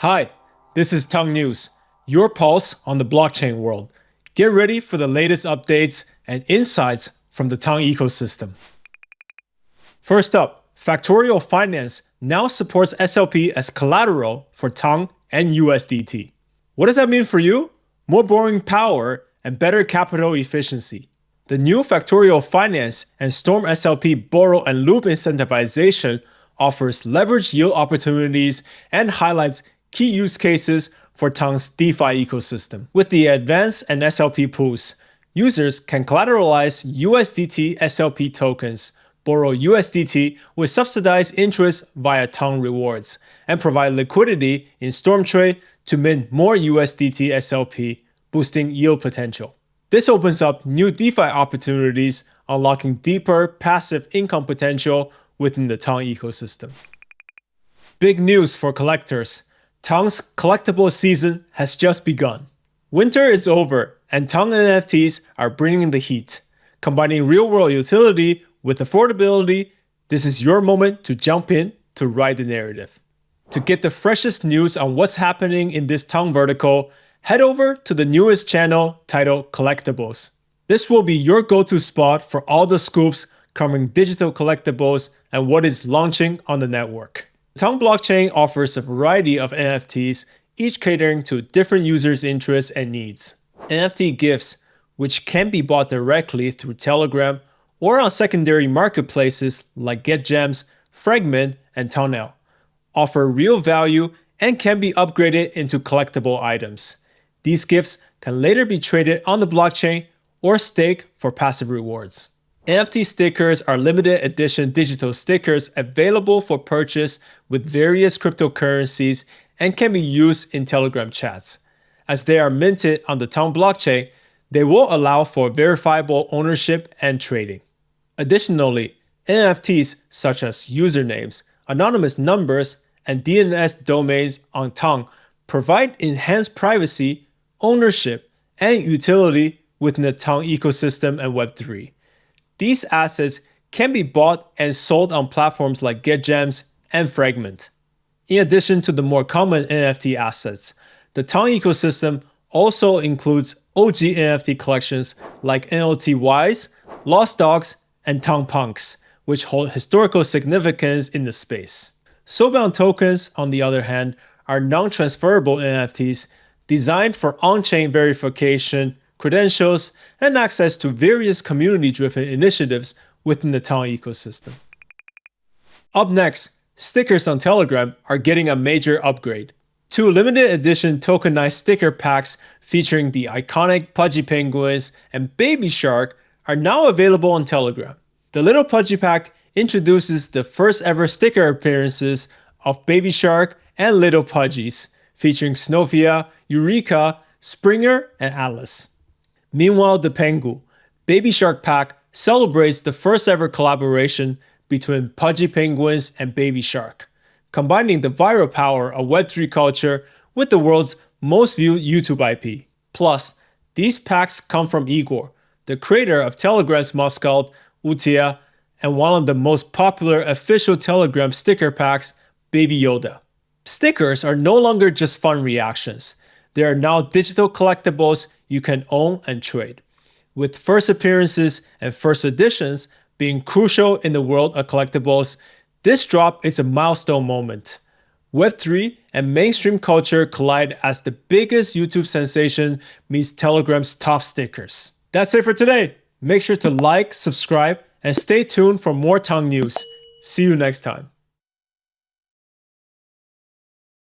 Hi, this is TON News, your pulse on the blockchain world. Get ready for the latest updates and insights from the TON ecosystem. First up, Factorial Finance now supports SLP as collateral for TON and USDt. What does that mean for you? More borrowing power and better capital efficiency. The new Factorial Finance and Storm SLP borrow and loop incentivization offers leverage yield opportunities and highlights key use cases for TON's DeFi ecosystem. With the advanced and SLP pools, users can collateralize USDT SLP tokens, borrow USDT with subsidized interest via TON rewards, and provide liquidity in Storm Trade to mint more USDT SLP, boosting yield potential. This opens up new DeFi opportunities, unlocking deeper passive income potential within the TON ecosystem. Big news for collectors. TON's collectible season has just begun. Winter is over, and TON NFTs are bringing the heat. Combining real-world utility with affordability, this is your moment to jump in to ride the narrative. To get the freshest news on what's happening in this TON vertical, head over to the newest channel titled Collectibles. This will be your go-to spot for all the scoops covering digital collectibles and what is launching on the network. The TON blockchain offers a variety of NFTs, each catering to different users' interests and needs. NFT gifts, which can be bought directly through Telegram or on secondary marketplaces like GetGems, Fragment, and TONL, offer real value and can be upgraded into collectible items. These gifts can later be traded on the blockchain or staked for passive rewards. NFT stickers are limited edition digital stickers available for purchase with various cryptocurrencies and can be used in Telegram chats. As they are minted on the TON blockchain, they will allow for verifiable ownership and trading. Additionally, NFTs such as usernames, anonymous numbers, and DNS domains on TON provide enhanced privacy, ownership, and utility within the TON ecosystem and Web3. These assets can be bought and sold on platforms like GetGems and Fragment. In addition to the more common NFT assets, the TON ecosystem also includes OG NFT collections like NOTYs, Lost Dogs, and TON Punks, which hold historical significance in the space. Soulbound tokens, on the other hand, are non-transferable NFTs designed for on-chain verification, credentials, and access to various community-driven initiatives within the TON ecosystem. Up next, stickers on Telegram are getting a major upgrade. 2 limited edition tokenized sticker packs featuring the iconic Pudgy Penguins and Baby Shark are now available on Telegram. The Little Pudgy pack introduces the first ever sticker appearances of Baby Shark and Little Pudgies, featuring Snowfia, Eureka, Springer, and Atlas. Meanwhile, the Pengu Baby Shark pack celebrates the first ever collaboration between Pudgy Penguins and Baby Shark, combining the viral power of Web3 culture with the world's most viewed YouTube IP. Plus, these packs come from Igor, the creator of Telegram's mascot, Utia, and one of the most popular official Telegram sticker packs, Baby Yoda. Stickers are no longer just fun reactions. They are now digital collectibles you can own and trade. With first appearances and first editions being crucial in the world of collectibles, this drop is a milestone moment. Web3 and mainstream culture collide as the biggest YouTube sensation meets Telegram's top stickers. That's it for today. Make sure to like, subscribe, and stay tuned for more TON news. See you next time.